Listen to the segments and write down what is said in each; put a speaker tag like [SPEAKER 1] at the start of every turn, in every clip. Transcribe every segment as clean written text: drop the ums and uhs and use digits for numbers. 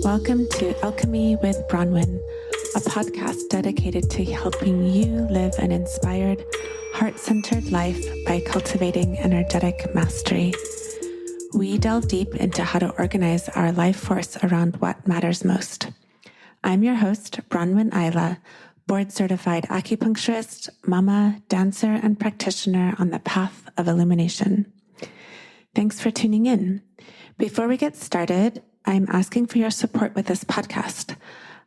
[SPEAKER 1] Welcome to Alchemy with Bronwyn, a podcast dedicated to helping you live an inspired, heart-centered life by cultivating energetic mastery. We delve deep into how to organize our life force around what matters most. I'm your host, Bronwyn Isla, board-certified acupuncturist, mama, dancer, and practitioner on the path of illumination. Thanks for tuning in. Before we get started, I'm asking for your support with this podcast.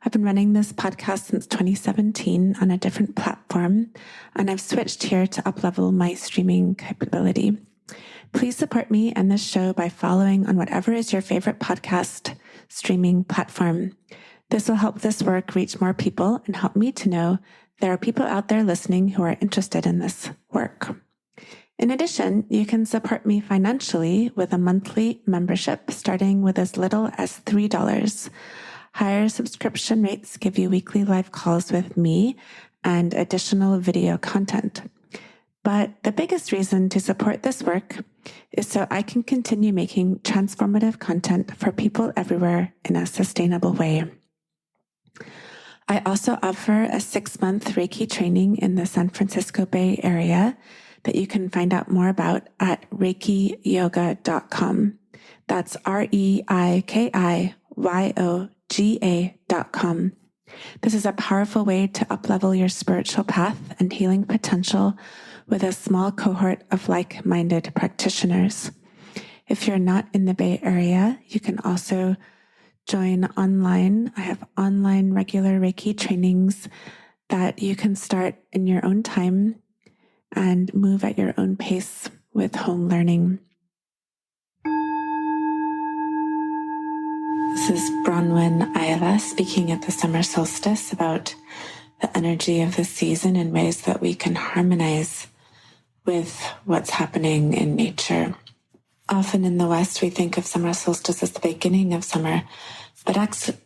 [SPEAKER 1] I've been running this podcast since 2017 on a different platform, and I've switched here to uplevel my streaming capability. Please support me and this show by following on whatever is your favorite podcast streaming platform. This will help this work reach more people and help me to know there are people out there listening who are interested in this work. In addition, you can support me financially with a monthly membership starting with as little as $3. Higher subscription rates give you weekly live calls with me and additional video content. But the biggest reason to support this work is so I can continue making transformative content for people everywhere in a sustainable way. I also offer a 6-month Reiki training in the San Francisco Bay Area that you can find out more about at reikiyoga.com. That's reikiyoga.com. This is a powerful way to uplevel your spiritual path and healing potential with a small cohort of like-minded practitioners. If you're not in the Bay Area, you can also join online. I have online regular Reiki trainings that you can start in your own time and move at your own pace with home learning. This is Bronwyn Isla speaking at the Summer Solstice about the energy of the season and ways that we can harmonize with what's happening in nature. Often in the West, we think of summer solstice as the beginning of summer, but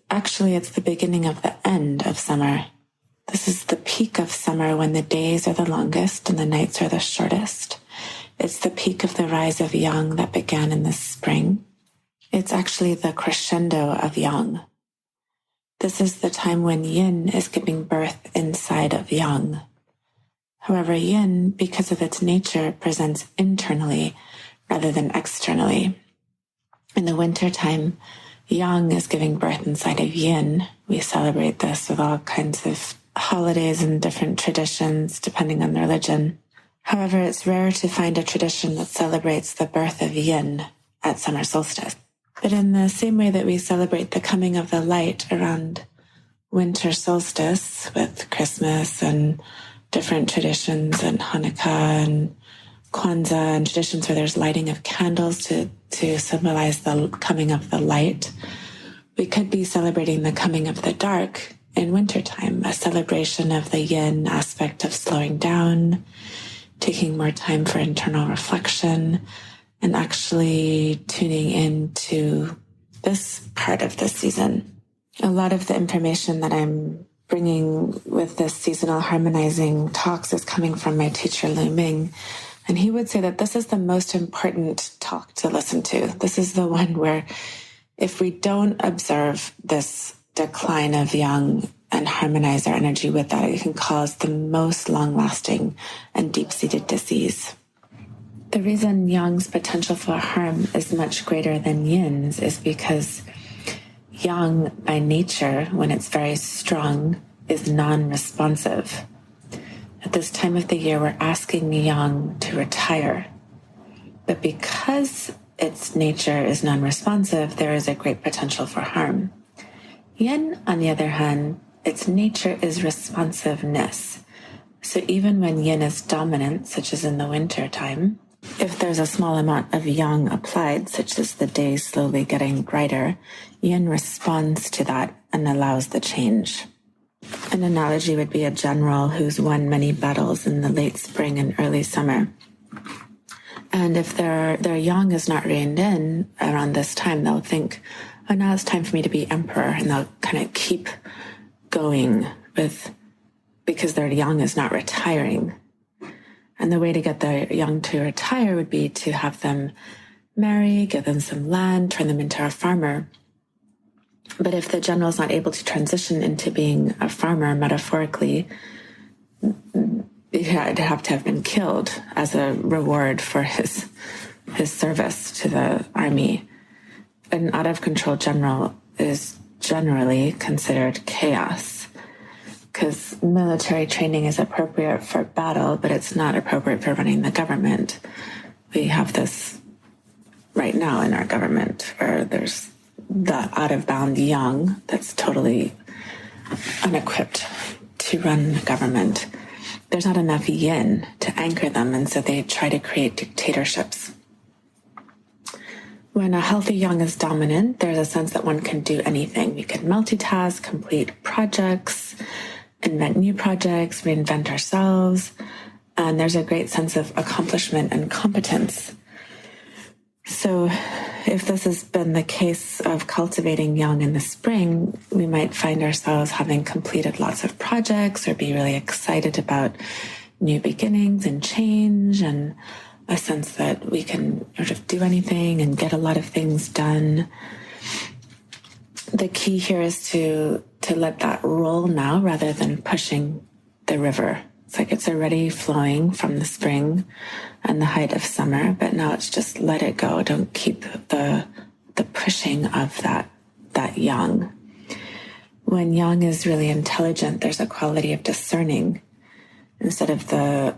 [SPEAKER 1] actually it's the beginning of the end of summer. This is the peak of summer when the days are the longest and the nights are the shortest. It's the peak of the rise of yang that began in the spring. It's actually the crescendo of yang. This is the time when yin is giving birth inside of yang. However, yin, because of its nature, presents internally rather than externally. In the winter time, yang is giving birth inside of yin. We celebrate this with all kinds of holidays and different traditions depending on the religion. However, it's rare to find a tradition that celebrates the birth of yin at summer solstice. But in the same way that we celebrate the coming of the light around winter solstice with Christmas and different traditions and Hanukkah and Kwanzaa and traditions where there's lighting of candles to symbolize the coming of the light, we could be celebrating the coming of the dark in wintertime, a celebration of the yin aspect of slowing down, taking more time for internal reflection, and actually tuning into this part of the season. A lot of the information that I'm bringing with this seasonal harmonizing talks is coming from my teacher, Lu Ming, and he would say that this is the most important talk to listen to. This is the one where if we don't observe this decline of yang and harmonize our energy with that, it can cause the most long-lasting and deep-seated disease. The reason yang's potential for harm is much greater than yin's is because yang, by nature, when it's very strong, is non-responsive. At this time of the year, we're asking yang to retire. But because its nature is non-responsive, there is a great potential for harm. Yin, on the other hand, its nature is responsiveness. So even when yin is dominant, such as in the winter time, if there's a small amount of yang applied, such as the days slowly getting brighter, yin responds to that and allows the change. An analogy would be a general who's won many battles in the late spring and early summer. And if their yang is not reined in around this time, they'll think, oh, now it's time for me to be emperor. And they'll kind of keep going because their yang is not retiring. And the way to get the young to retire would be to have them marry, give them some land, turn them into a farmer. But if the general is not able to transition into being a farmer, metaphorically, he'd have to have been killed as a reward for his service to the army. An out-of-control general is generally considered chaos, because military training is appropriate for battle, but it's not appropriate for running the government. We have this right now in our government where there's the out-of-bound young that's totally unequipped to run the government. There's not enough yin to anchor them, and so they try to create dictatorships. When a healthy young is dominant, there's a sense that one can do anything. We can multitask, complete projects, invent new projects, reinvent ourselves, and there's a great sense of accomplishment and competence. So if this has been the case of cultivating young in the spring, we might find ourselves having completed lots of projects or be really excited about new beginnings and change, and a sense that we can sort of do anything and get a lot of things done. The key here is to let that roll now rather than pushing the river. It's like it's already flowing from the spring and the height of summer, but now it's just let it go. Don't keep the pushing of that yang. When yang is really intelligent, there's a quality of discerning instead of the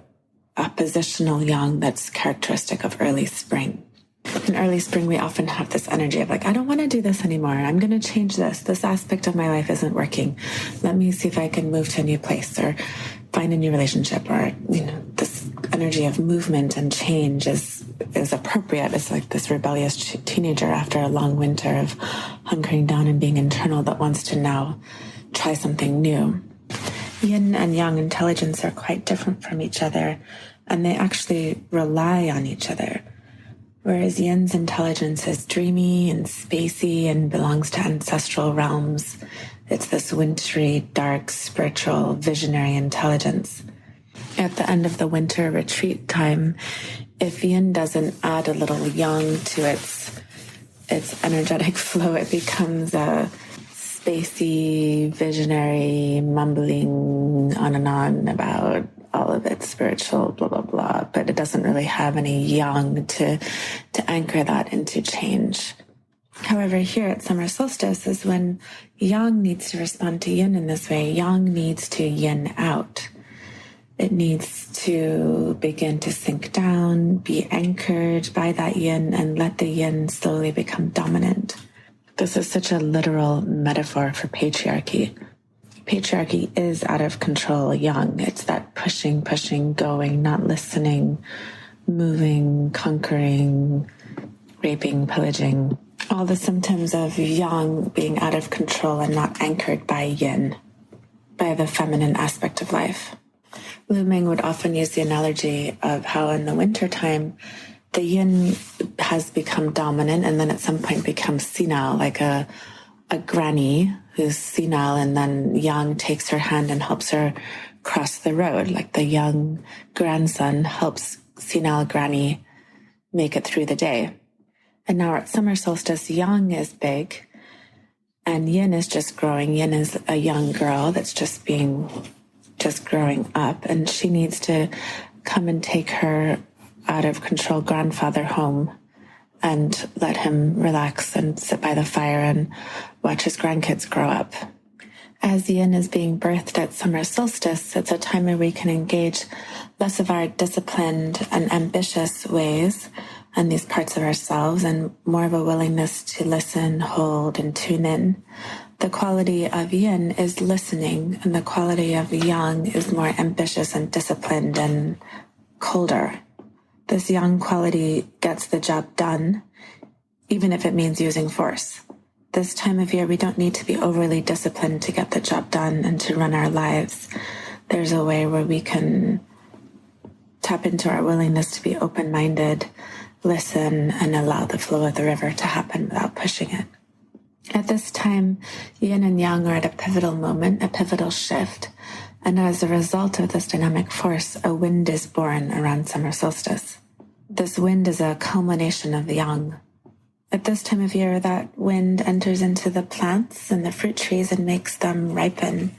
[SPEAKER 1] oppositional yang that's characteristic of early spring. In early spring, we often have this energy of like, I don't want to do this anymore. I'm going to change this. This aspect of my life isn't working. Let me see if I can move to a new place or find a new relationship, or, this energy of movement and change is appropriate. It's like this rebellious teenager after a long winter of hunkering down and being internal that wants to now try something new. Yin and yang intelligence are quite different from each other, and they actually rely on each other. Whereas yin's intelligence is dreamy and spacey and belongs to ancestral realms. It's this wintry, dark, spiritual, visionary intelligence. At the end of the winter retreat time, if yin doesn't add a little yang to its energetic flow, it becomes a spacey, visionary, mumbling on and on about all of its spiritual blah, blah, blah, but it doesn't really have any yang to anchor that into change. However, here at summer solstice is when yang needs to respond to yin in this way. Yang needs to yin out. It needs to begin to sink down, be anchored by that yin, and let the yin slowly become dominant. This is such a literal metaphor for patriarchy. Patriarchy is out of control yang. It's that pushing, going, not listening, moving, conquering, raping, pillaging. All the symptoms of yang being out of control and not anchored by yin, by the feminine aspect of life. Lu Ming would often use the analogy of how in the wintertime, the yin has become dominant and then at some point becomes senile, like a granny who's senile, and then yang takes her hand and helps her cross the road, like the young grandson helps senile granny make it through the day. And now at summer solstice, yang is big and yin is just growing. Yin is a young girl that's just growing up, and she needs to come and take her out of control grandfather home and let him relax and sit by the fire and watch his grandkids grow up. As yin is being birthed at summer solstice, it's a time where we can engage less of our disciplined and ambitious ways and these parts of ourselves, and more of a willingness to listen, hold, and tune in. The quality of yin is listening, and the quality of yang is more ambitious and disciplined and colder. This yang quality gets the job done, even if it means using force. This time of year, we don't need to be overly disciplined to get the job done and to run our lives. There's a way where we can tap into our willingness to be open-minded, listen, and allow the flow of the river to happen without pushing it. At this time, yin and yang are at a pivotal moment, a pivotal shift, and as a result of this dynamic force, a wind is born around summer solstice. This wind is a culmination of the yang. At this time of year, that wind enters into the plants and the fruit trees and makes them ripen.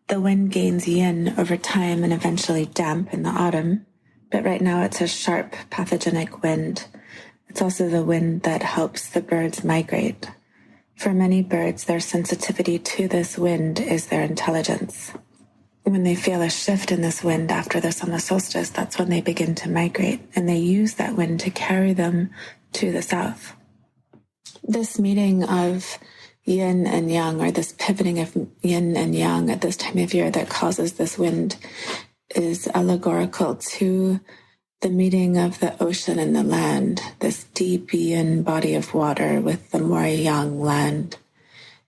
[SPEAKER 1] The wind gains yin over time and eventually damp in the autumn, but right now it's a sharp, pathogenic wind. It's also the wind that helps the birds migrate. For many birds, their sensitivity to this wind is their intelligence. When they feel a shift in this wind after the summer solstice, that's when they begin to migrate, and they use that wind to carry them to the south. This meeting of yin and yang, or this pivoting of yin and yang at this time of year that causes this wind, is allegorical to the meeting of the ocean and the land, this deep yin body of water with the more yang land.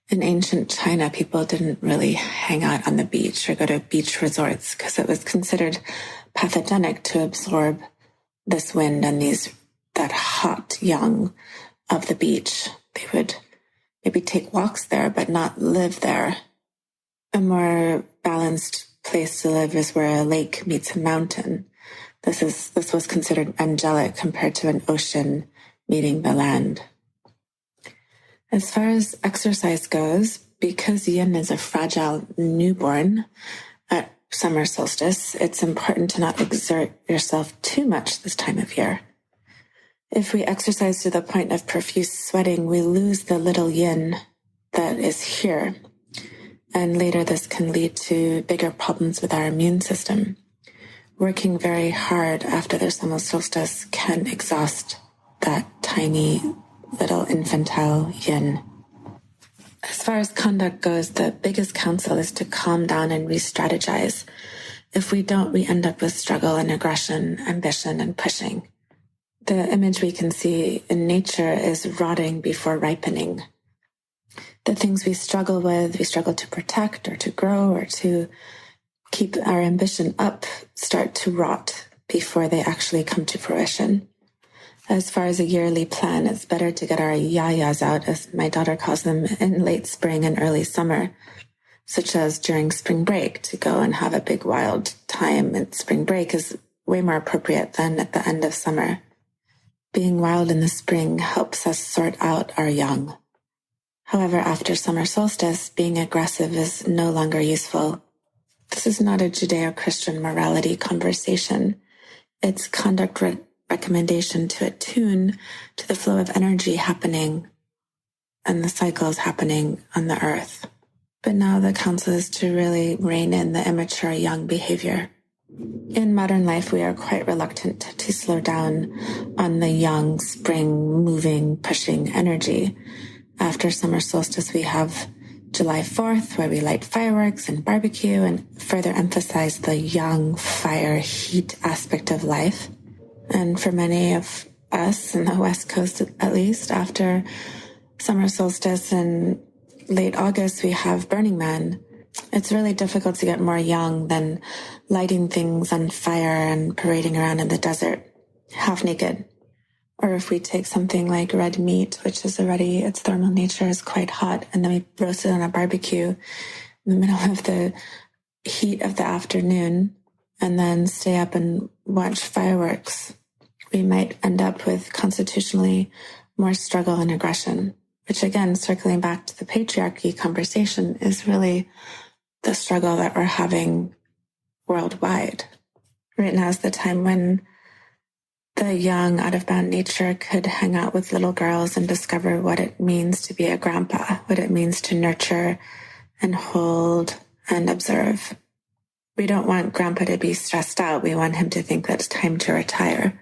[SPEAKER 1] In ancient China, people didn't really hang out on the beach or go to beach resorts because it was considered pathogenic to absorb this wind and that hot yang of the beach. They would maybe take walks there, but not live there. A more balanced place to live is where a lake meets a mountain. This was considered angelic compared to an ocean meeting the land. As far as exercise goes, because yin is a fragile newborn at summer solstice, it's important to not exert yourself too much this time of year. If we exercise to the point of profuse sweating, we lose the little yin that is here. And later this can lead to bigger problems with our immune system. Working very hard after the summer solstice can exhaust that tiny little infantile yin. As far as conduct goes, the biggest counsel is to calm down and re-strategize. If we don't, we end up with struggle and aggression, ambition, and pushing. The image we can see in nature is rotting before ripening. The things we struggle with, we struggle to protect or to grow or to keep our ambition up, start to rot before they actually come to fruition. As far as a yearly plan, it's better to get our yayas out, as my daughter calls them, in late spring and early summer, such as during spring break, to go and have a big wild time. And spring break is way more appropriate than at the end of summer. Being wild in the spring helps us sort out our young. However, after summer solstice, being aggressive is no longer useful. This is not a Judeo-Christian morality conversation. It's conduct recommendation to attune to the flow of energy happening and the cycles happening on the earth. But now the counsel is to really rein in the immature young behavior. In modern life, we are quite reluctant to slow down on the young, spring, moving, pushing energy. After summer solstice, we have July 4th, where we light fireworks and barbecue and further emphasize the young, fire, heat aspect of life. And for many of us in the West Coast, at least, after summer solstice in late August, we have Burning Man. It's really difficult to get more young than lighting things on fire and parading around in the desert, half naked. Or if we take something like red meat, which is already, its thermal nature is quite hot, and then we roast it on a barbecue in the middle of the heat of the afternoon, and then stay up and watch fireworks, we might end up with constitutionally more struggle and aggression, which again, circling back to the patriarchy conversation, is really the struggle that we're having worldwide. Right now is the time when the young, out-of-bound nature could hang out with little girls and discover what it means to be a grandpa, what it means to nurture and hold and observe. We don't want grandpa to be stressed out. We want him to think that it's time to retire.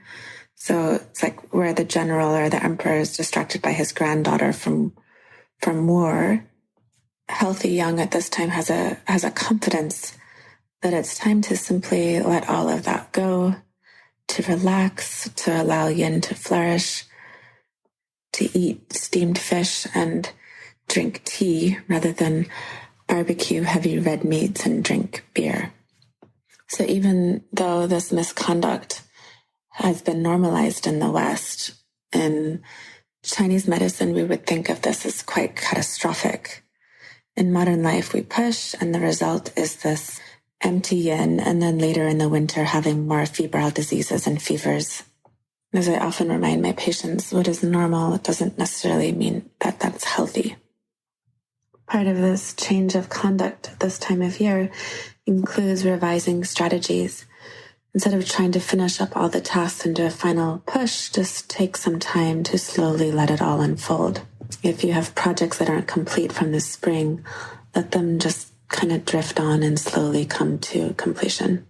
[SPEAKER 1] So it's like where the general or the emperor is distracted by his granddaughter from war. Healthy young at this time has a confidence that it's time to simply let all of that go, to relax, to allow yin to flourish, to eat steamed fish and drink tea rather than barbecue heavy red meats and drink beer. So even though this misconduct has been normalized in the West, in Chinese medicine, we would think of this as quite catastrophic. In modern life, we push, and the result is this empty yin, and then later in the winter having more febrile diseases and fevers. As I often remind my patients, what is normal doesn't necessarily mean that that's healthy. Part of this change of conduct this time of year includes revising strategies. Instead of trying to finish up all the tasks and do a final push, just take some time to slowly let it all unfold. If you have projects that aren't complete from the spring, let them just kind of drift on and slowly come to completion.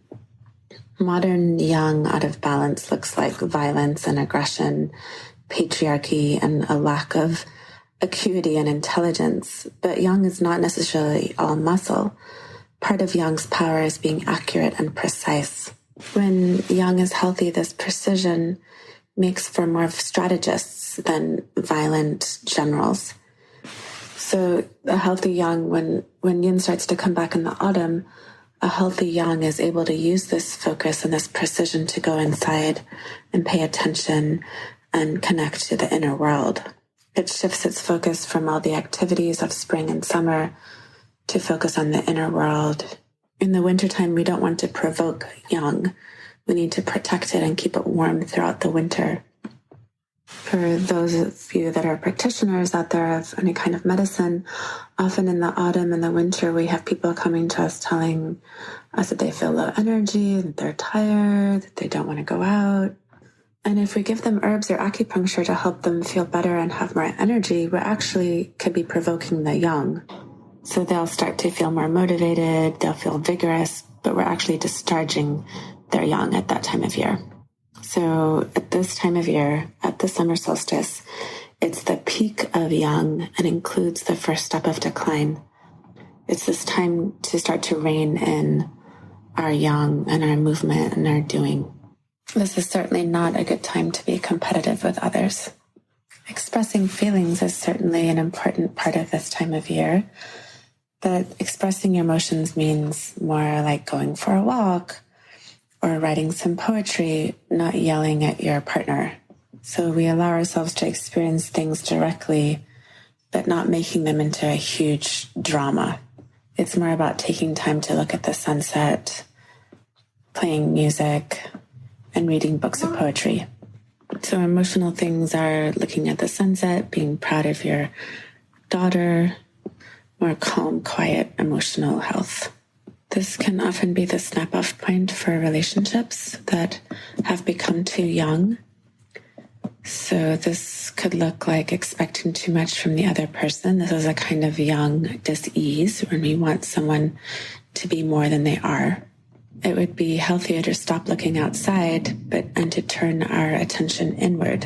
[SPEAKER 1] Modern yang out of balance looks like violence and aggression, patriarchy, and a lack of acuity and intelligence. But yang is not necessarily all muscle. Part of yang's power is being accurate and precise. When yang is healthy, this precision makes for more strategists than violent generals. So a healthy yang, when yin starts to come back in the autumn, a healthy yang is able to use this focus and this precision to go inside and pay attention and connect to the inner world. It shifts its focus from all the activities of spring and summer to focus on the inner world. In the wintertime, we don't want to provoke yang. We need to protect it and keep it warm throughout the winter. For those of you that are practitioners out there of any kind of medicine, often in the autumn and the winter, we have people coming to us telling us that they feel low energy, that they're tired, that they don't want to go out. And if we give them herbs or acupuncture to help them feel better and have more energy, we actually could be provoking the yang. So they'll start to feel more motivated, they'll feel vigorous, but we're actually discharging their yang at that time of year. So at this time of year, at the summer solstice, it's the peak of yang and includes the first step of decline. It's this time to start to rein in our yang and our movement and our doing. This is certainly not a good time to be competitive with others. Expressing feelings is certainly an important part of this time of year, but expressing your emotions means more like going for a walk, or writing some poetry, not yelling at your partner. So we allow ourselves to experience things directly, but not making them into a huge drama. It's more about taking time to look at the sunset, playing music, and reading books of poetry. So emotional things are looking at the sunset, being proud of your daughter, more calm, quiet, emotional health. This can often be the snap-off point for relationships that have become too young. So this could look like expecting too much from the other person. This is a kind of young dis-ease when we want someone to be more than they are. It would be healthier to stop looking outside, and to turn our attention inward.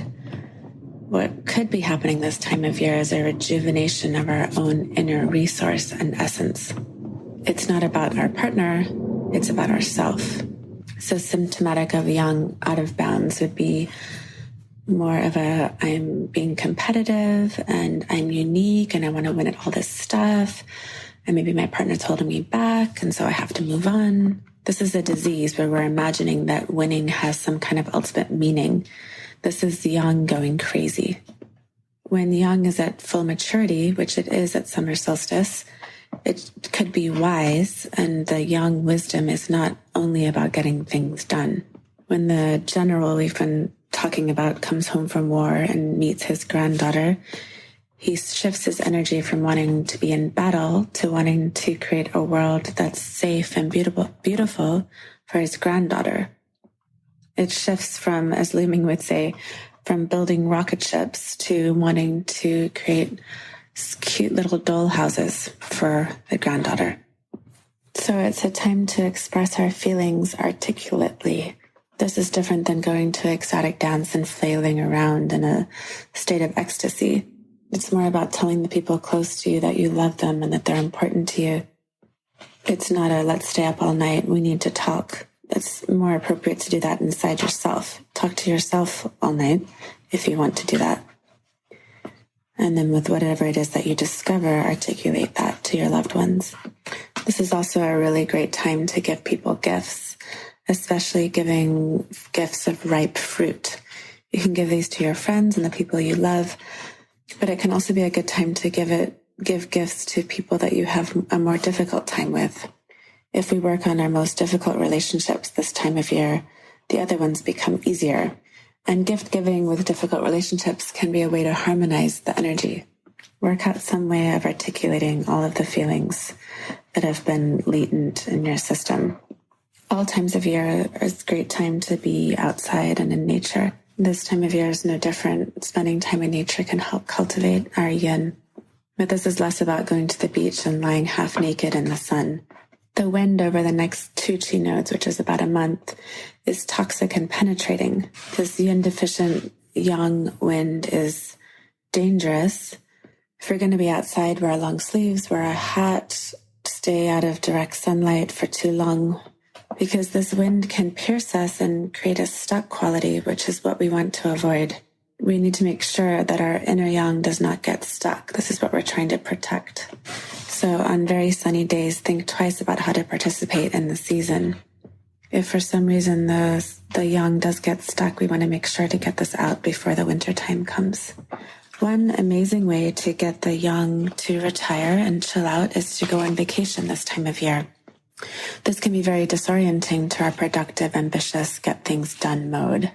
[SPEAKER 1] What could be happening this time of year is a rejuvenation of our own inner resource and essence. It's not about our partner, it's about ourself. So symptomatic of yang out of bounds would be more of a, I'm being competitive and I'm unique and I want to win at all this stuff. And maybe my partner's holding me back and so I have to move on. This is a disease where we're imagining that winning has some kind of ultimate meaning. This is the yang going crazy. When yang is at full maturity, which it is at summer solstice, it could be wise, and the yang wisdom is not only about getting things done. When the general we've been talking about comes home from war and meets his granddaughter, he shifts his energy from wanting to be in battle to wanting to create a world that's safe and beautiful for his granddaughter. It shifts from, as Looming would say, from building rocket ships to wanting to create cute little doll houses for the granddaughter. So it's a time to express our feelings articulately. This is different than going to exotic dance and flailing around in a state of ecstasy. It's more about telling the people close to you that you love them and that they're important to you. It's not a let's stay up all night, we need to talk. It's more appropriate to do that inside yourself. Talk to yourself all night if you want to do that. And then with whatever it is that you discover, articulate that to your loved ones. This is also a really great time to give people gifts, especially giving gifts of ripe fruit. You can give these to your friends and the people you love, but it can also be a good time to give gifts to people that you have a more difficult time with. If we work on our most difficult relationships this time of year, the other ones become easier. And gift giving with difficult relationships can be a way to harmonize the energy. Work out some way of articulating all of the feelings that have been latent in your system. All times of year is a great time to be outside and in nature. This time of year is no different. Spending time in nature can help cultivate our yin. But this is less about going to the beach and lying half naked in the sun. The wind over the next 2 chi nodes, which is about a month, is toxic and penetrating. This yin deficient yang wind is dangerous. If we're going to be outside, wear long sleeves, wear a hat, stay out of direct sunlight for too long, because this wind can pierce us and create a stuck quality, which is what we want to avoid. We need to make sure that our inner yang does not get stuck. This is what we're trying to protect. So on very sunny days, think twice about how to participate in the season. If for some reason the yang does get stuck, we want to make sure to get this out before the winter time comes. One amazing way to get the yang to retire and chill out is to go on vacation this time of year. This can be very disorienting to our productive, ambitious, get things done mode.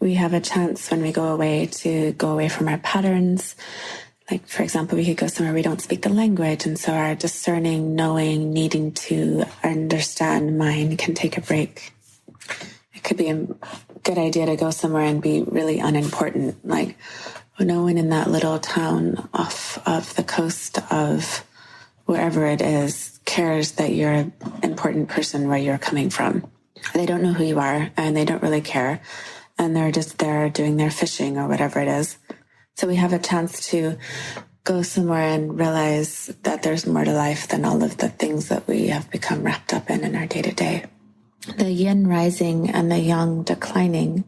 [SPEAKER 1] We have a chance when we go away to go away from our patterns. Like, for example, we could go somewhere we don't speak the language, and so our discerning, knowing, needing to understand mind can take a break. It could be a good idea to go somewhere and be really unimportant, like no one in that little town off of the coast of wherever it is cares that you're an important person where you're coming from. They don't know who you are, and they don't really care, and they're just there doing their fishing or whatever it is. So we have a chance to go somewhere and realize that there's more to life than all of the things that we have become wrapped up in our day-to-day. The yin rising and the yang declining,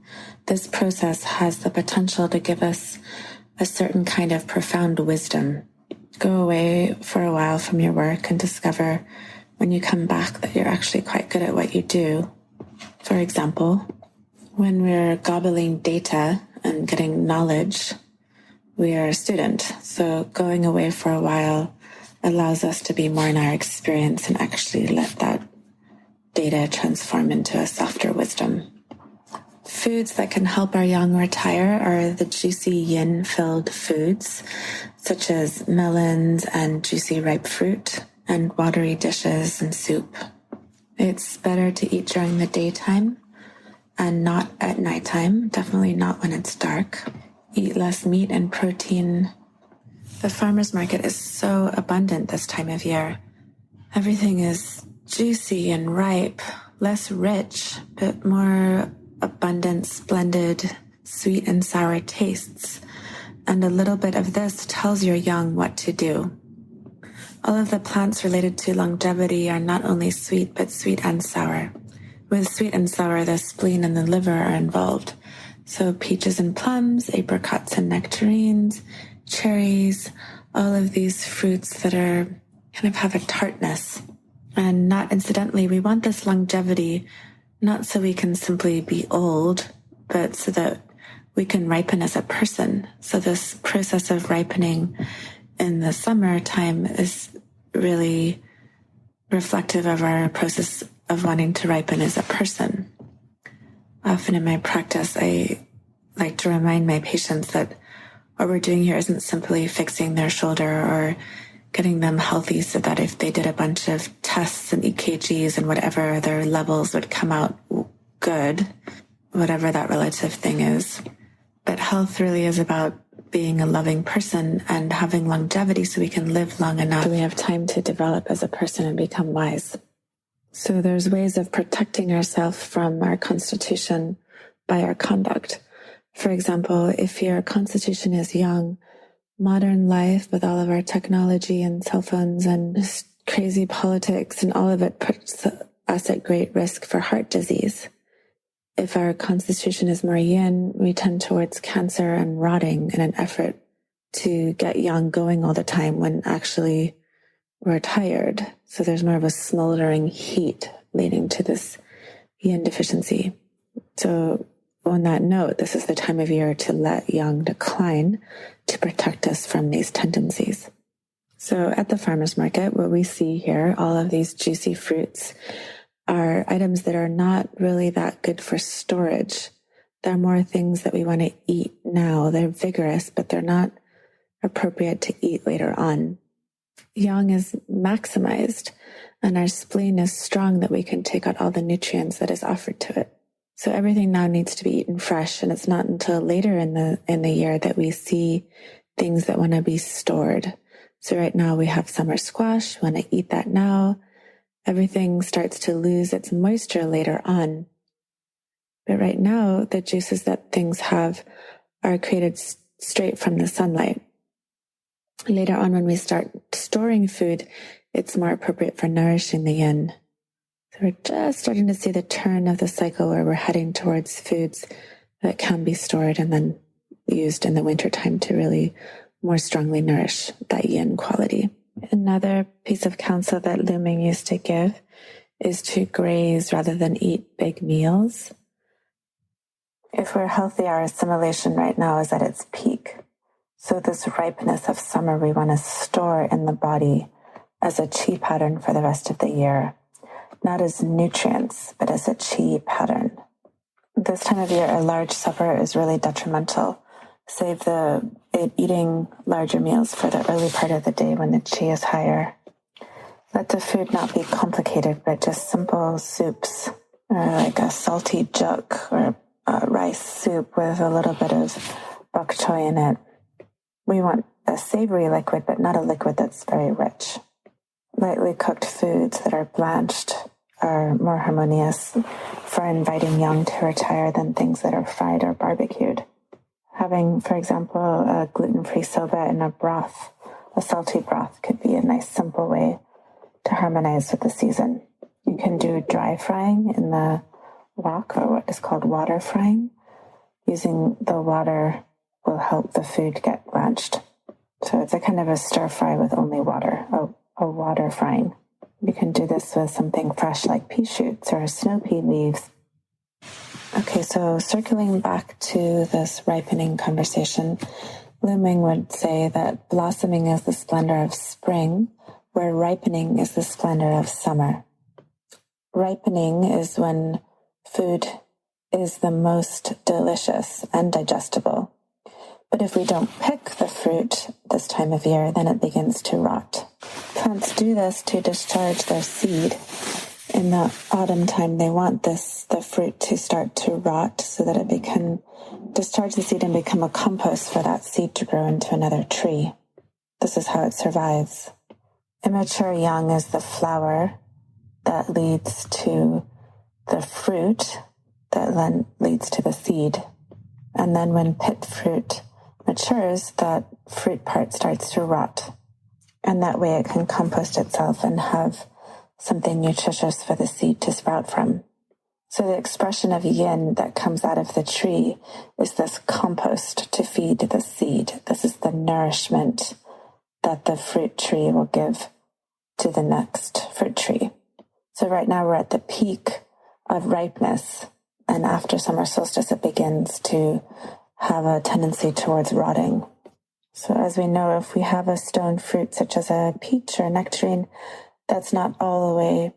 [SPEAKER 1] this process has the potential to give us a certain kind of profound wisdom. Go away for a while from your work and discover when you come back that you're actually quite good at what you do. For example, when we're gobbling data and getting knowledge, we are a student. So going away for a while allows us to be more in our experience and actually let that data transform into a softer wisdom. Foods that can help our yang retire are the juicy yin-filled foods, such as melons and juicy ripe fruit, and watery dishes and soup. It's better to eat during the daytime and not at nighttime, definitely not when it's dark. Eat less meat and protein. The farmer's market is so abundant this time of year. Everything is juicy and ripe, less rich, but more abundant, splendid, sweet and sour tastes. And a little bit of this tells your yang what to do. All of the plants related to longevity are not only sweet, but sweet and sour. With sweet and sour, the spleen and the liver are involved. So peaches and plums, apricots and nectarines, cherries, all of these fruits that are kind of have a tartness. And not incidentally, we want this longevity not so we can simply be old, but so that we can ripen as a person. So this process of ripening in the summertime is really reflective of our process of wanting to ripen as a person. Often in my practice, I like to remind my patients that what we're doing here isn't simply fixing their shoulder or getting them healthy so that if they did a bunch of tests and EKGs and whatever, their levels would come out good, whatever that relative thing is. But health really is about being a loving person and having longevity so we can live long enough so we have time to develop as a person and become wise. So there's ways of protecting ourselves from our constitution by our conduct. For example, if your constitution is young, modern life with all of our technology and cell phones and crazy politics and all of it puts us at great risk for heart disease. If our constitution is more yin, we tend towards cancer and rotting in an effort to get young going all the time when actually we're tired. So there's more of a smoldering heat leading to this yin deficiency. So on that note, this is the time of year to let yang decline to protect us from these tendencies. So at the farmer's market, what we see here, all of these juicy fruits are items that are not really that good for storage. There are more things that we want to eat now. They're vigorous, but they're not appropriate to eat later on. Yang is maximized, and our spleen is strong that we can take out all the nutrients that is offered to it. So everything now needs to be eaten fresh, and it's not until later in the year that we see things that want to be stored. So right now we have summer squash, we want to eat that now. Everything starts to lose its moisture later on. But right now, the juices that things have are created straight from the sunlight. Later on, when we start storing food, it's more appropriate for nourishing the yin. So we're just starting to see the turn of the cycle where we're heading towards foods that can be stored and then used in the wintertime to really more strongly nourish that yin quality. Another piece of counsel that Lu Ming used to give is to graze rather than eat big meals. If we're healthy, our assimilation right now is at its peak. So this ripeness of summer we want to store in the body as a chi pattern for the rest of the year, not as nutrients, but as a chi pattern. This time of year, a large supper is really detrimental. Save eating larger meals for the early part of the day when the chi is higher. Let the food not be complicated, but just simple soups, or like a salty juk or rice soup with a little bit of bok choy in it. We want a savory liquid, but not a liquid that's very rich. Lightly cooked foods that are blanched are more harmonious for inviting yang to retire than things that are fried or barbecued. Having, for example, a gluten-free soba in a broth, a salty broth, could be a nice simple way to harmonize with the season. You can do dry frying in the wok, or what is called water frying. Using the water will help the food get blanched. So it's a kind of a stir fry with only water, a water frying. You can do this with something fresh like pea shoots or snow pea leaves. Okay, so circling back to this ripening conversation, Lu Ming would say that blossoming is the splendor of spring, where ripening is the splendor of summer. Ripening is when food is the most delicious and digestible. But if we don't pick the fruit this time of year, then it begins to rot. Plants do this to discharge their seed. In the autumn time, they want the fruit to start to rot so that it can discharge the seed and become a compost for that seed to grow into another tree. This is how it survives. Immature yang is the flower that leads to the fruit that then leads to the seed. And then when pit fruit matures, that fruit part starts to rot. And that way it can compost itself and have something nutritious for the seed to sprout from. So the expression of yin that comes out of the tree is this compost to feed the seed. This is the nourishment that the fruit tree will give to the next fruit tree. So right now we're at the peak of ripeness, and after summer solstice it begins to have a tendency towards rotting. So as we know, if we have a stone fruit such as a peach or a nectarine that's not all the way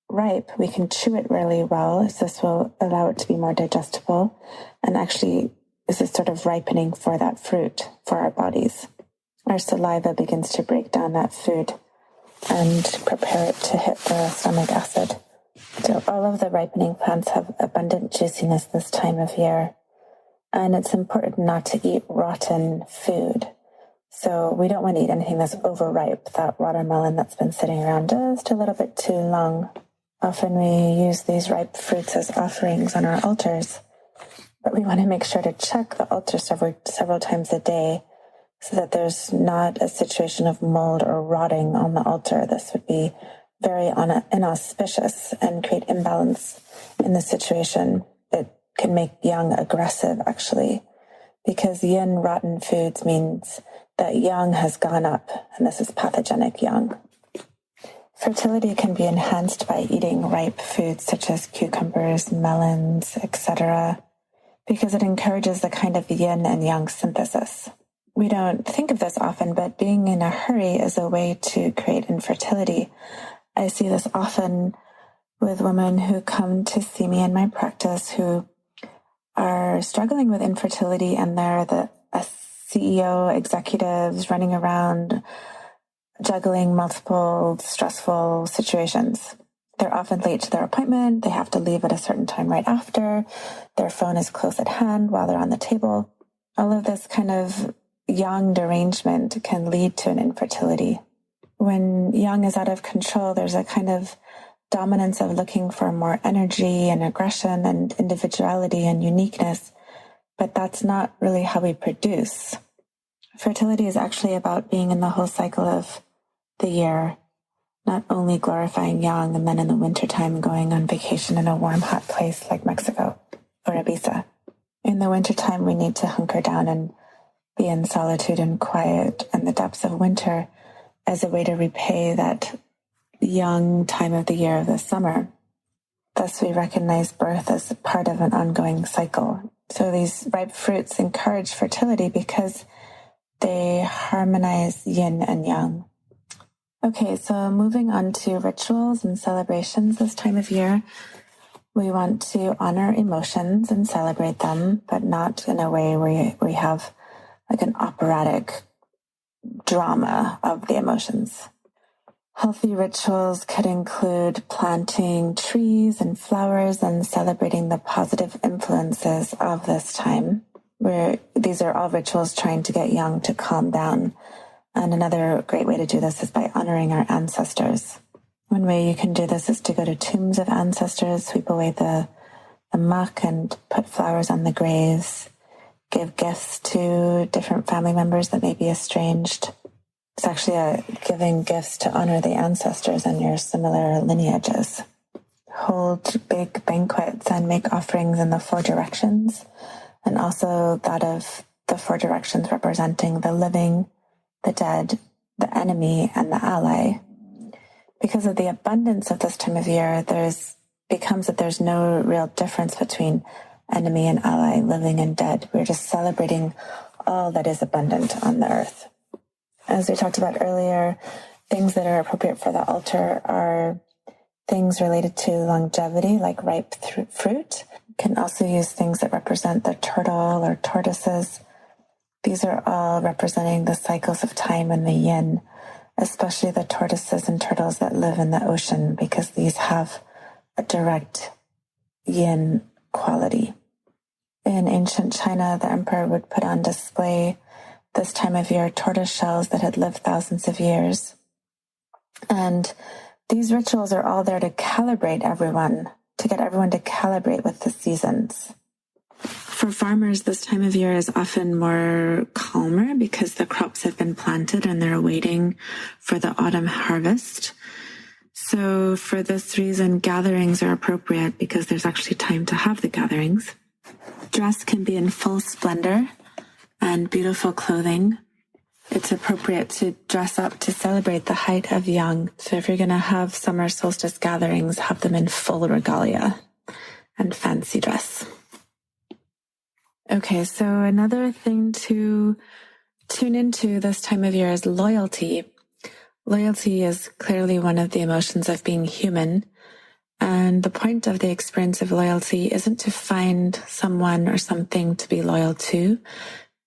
[SPEAKER 1] ripe, we can chew it really well, as this will allow it to be more digestible, and actually is a sort of ripening for that fruit for our bodies. Our saliva begins to break down that food and prepare it to hit the stomach acid. So all of the ripening plants have abundant juiciness this time of year. And it's important not to eat rotten food. So we don't want to eat anything that's overripe, that watermelon that's been sitting around just a little bit too long. Often we use these ripe fruits as offerings on our altars, but we want to make sure to check the altar several times a day so that there's not a situation of mold or rotting on the altar. This would be very inauspicious and create imbalance in the situation. It can make yang aggressive, actually, because yin rotten foods means that yang has gone up, and this is pathogenic yang. Fertility can be enhanced by eating ripe foods such as cucumbers, melons, etc., because it encourages the kind of yin and yang synthesis. We don't think of this often, but being in a hurry is a way to create infertility. I see this often with women who come to see me in my practice who are struggling with infertility and they're the CEO executives running around juggling multiple stressful situations. They're often late to their appointment. They have to leave at a certain time right after. Their phone is close at hand while they're on the table. All of this kind of yang derangement can lead to an infertility. When yang is out of control, there's a kind of dominance of looking for more energy and aggression and individuality and uniqueness, but that's not really how we produce. Fertility is actually about being in the whole cycle of the year, not only glorifying yang and then in the wintertime going on vacation in a warm, hot place like Mexico or Ibiza. In the wintertime, we need to hunker down and be in solitude and quiet and the depths of winter as a way to repay that young time of the year of the summer. Thus, we recognize birth as part of an ongoing cycle. So these ripe fruits encourage fertility because they harmonize yin and yang. Okay, so moving on to rituals and celebrations this time of year. We want to honor emotions and celebrate them, but not in a way where we have like an operatic drama of the emotions. Healthy rituals could include planting trees and flowers and celebrating the positive influences of this time, where these are all rituals trying to get yang to calm down. And another great way to do this is by honoring our ancestors. One way you can do this is to go to tombs of ancestors, sweep away the muck and put flowers on the graves, give gifts to different family members that may be estranged. It's actually giving gifts to honor the ancestors and your similar lineages. Hold big banquets and make offerings in the four directions, and also that of the four directions representing the living, the dead, the enemy, and the ally. Because of the abundance of this time of year, there's no real difference between enemy and ally, living and dead. We're just celebrating all that is abundant on the earth. As we talked about earlier, things that are appropriate for the altar are things related to longevity, like ripe fruit. You can also use things that represent the turtle or tortoises. These are all representing the cycles of time and the yin, especially the tortoises and turtles that live in the ocean, because these have a direct yin quality. In ancient China, the emperor would put on display this time of year tortoise shells that had lived thousands of years. And these rituals are all there to calibrate everyone, to get everyone to calibrate with the seasons. For farmers, this time of year is often more calmer because the crops have been planted and they're waiting for the autumn harvest. So for this reason, gatherings are appropriate because there's actually time to have the gatherings. Dress can be in full splendor and beautiful clothing. It's appropriate to dress up to celebrate the height of yang. So if you're going to have summer solstice gatherings, have them in full regalia and fancy dress. Okay, so another thing to tune into this time of year is loyalty. Loyalty is clearly one of the emotions of being human. And the point of the experience of loyalty isn't to find someone or something to be loyal to,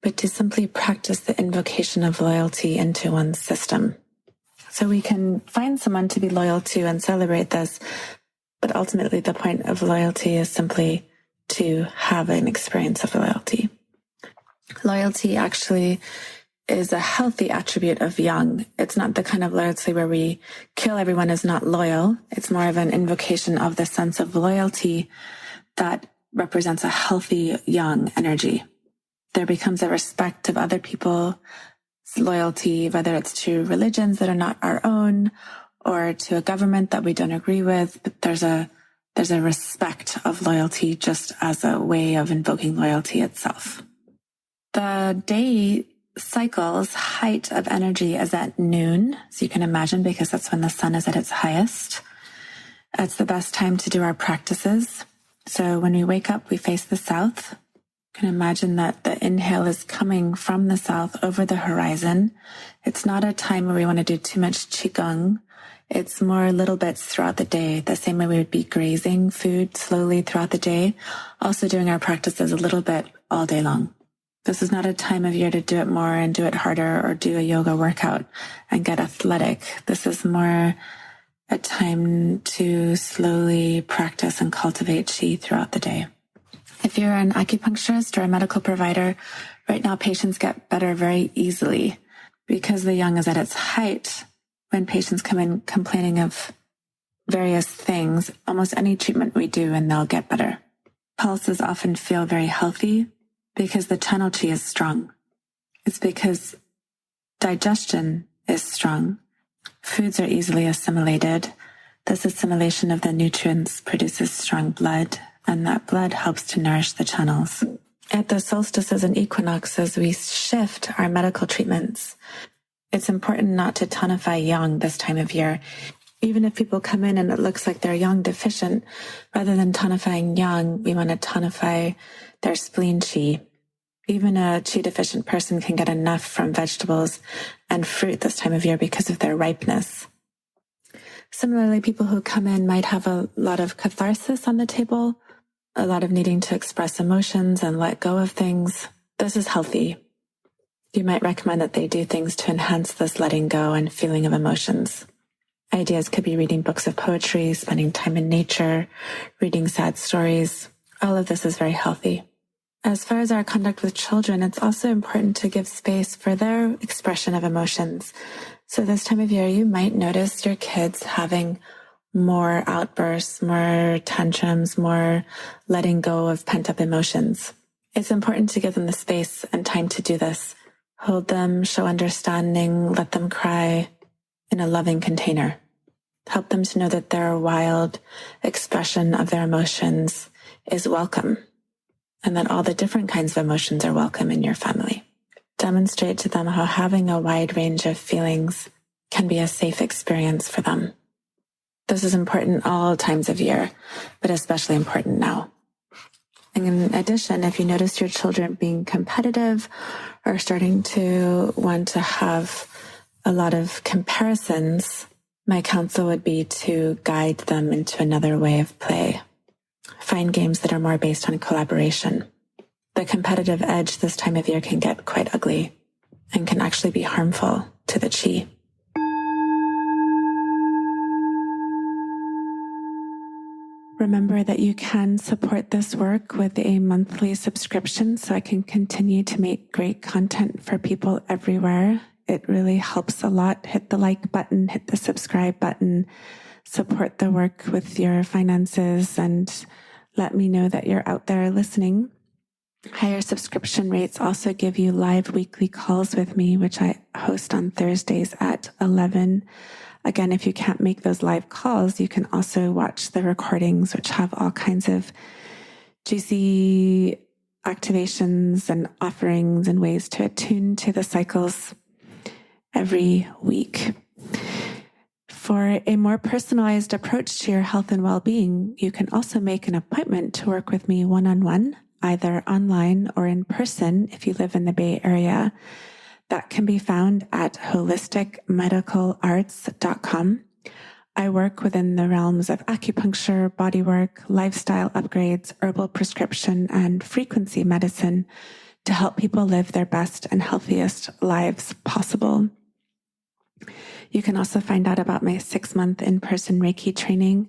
[SPEAKER 1] but to simply practice the invocation of loyalty into one's system. So we can find someone to be loyal to and celebrate this, but ultimately the point of loyalty is simply to have an experience of loyalty. Loyalty actually is a healthy attribute of yang. It's not the kind of loyalty where we kill everyone who's not loyal. It's more of an invocation of the sense of loyalty that represents a healthy yang energy. There becomes a respect of other people's loyalty, whether it's to religions that are not our own or to a government that we don't agree with, but there's a respect of loyalty just as a way of invoking loyalty itself. The day cycle's height of energy is at noon, so you can imagine, because that's when the sun is at its highest. It's the best time to do our practices. So when we wake up, we face the south. You can imagine that the inhale is coming from the south over the horizon. It's not a time where we want to do too much qigong. It's more little bits throughout the day, the same way we would be grazing food slowly throughout the day, also doing our practices a little bit all day long. This is not a time of year to do it more and do it harder or do a yoga workout and get athletic. This is more a time to slowly practice and cultivate qi throughout the day. If you're an acupuncturist or a medical provider, right now patients get better very easily because the yang is at its height. When patients come in complaining of various things, almost any treatment we do and they'll get better. Pulses often feel very healthy because the channel qi is strong. It's because digestion is strong. Foods are easily assimilated. This assimilation of the nutrients produces strong blood, and that blood helps to nourish the channels. At the solstices and equinoxes, we shift our medical treatments. It's important not to tonify yang this time of year. Even if people come in and it looks like they're yang deficient, rather than tonifying yang, we want to tonify their spleen qi. Even a qi deficient person can get enough from vegetables and fruit this time of year because of their ripeness. Similarly, people who come in might have a lot of catharsis on the table, a lot of needing to express emotions and let go of things. This is healthy. You might recommend that they do things to enhance this letting go and feeling of emotions. Ideas could be reading books of poetry, spending time in nature, reading sad stories. All of this is very healthy. As far as our conduct with children, it's also important to give space for their expression of emotions. So this time of year, you might notice your kids having more outbursts, more tantrums, more letting go of pent-up emotions. It's important to give them the space and time to do this. Hold them, show understanding, let them cry in a loving container. Help them to know that their wild expression of their emotions is welcome, and that all the different kinds of emotions are welcome in your family. Demonstrate to them how having a wide range of feelings can be a safe experience for them. This is important all times of year, but especially important now. In addition, if you notice your children being competitive or starting to want to have a lot of comparisons, my counsel would be to guide them into another way of play. Find games that are more based on collaboration. The competitive edge this time of year can get quite ugly and can actually be harmful to the qi. Remember that you can support this work with a monthly subscription so I can continue to make great content for people everywhere. It really helps a lot. Hit the like button, hit the subscribe button, support the work with your finances, and let me know that you're out there listening. Higher subscription rates also give you live weekly calls with me, which I host on Thursdays at 11. Again, if you can't make those live calls, you can also watch the recordings, which have all kinds of juicy activations and offerings and ways to attune to the cycles every week. For a more personalized approach to your health and well-being, you can also make an appointment to work with me one-on-one, either online or in person if you live in the Bay Area. That can be found at holisticmedicalarts.com. I work within the realms of acupuncture, bodywork, lifestyle upgrades, herbal prescription, and frequency medicine to help people live their best and healthiest lives possible. You can also find out about my 6-month in-person Reiki training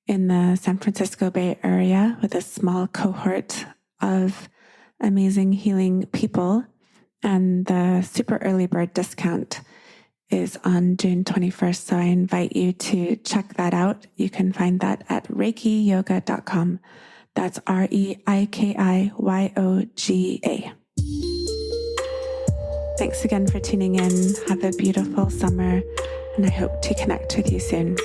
[SPEAKER 1] in the San Francisco Bay Area with a small cohort of amazing healing people. And the super early bird discount is on June 21st. So I invite you to check that out. You can find that at reikiyoga.com. That's REIKIYOGA. Thanks again for tuning in. Have a beautiful summer, and I hope to connect with you soon.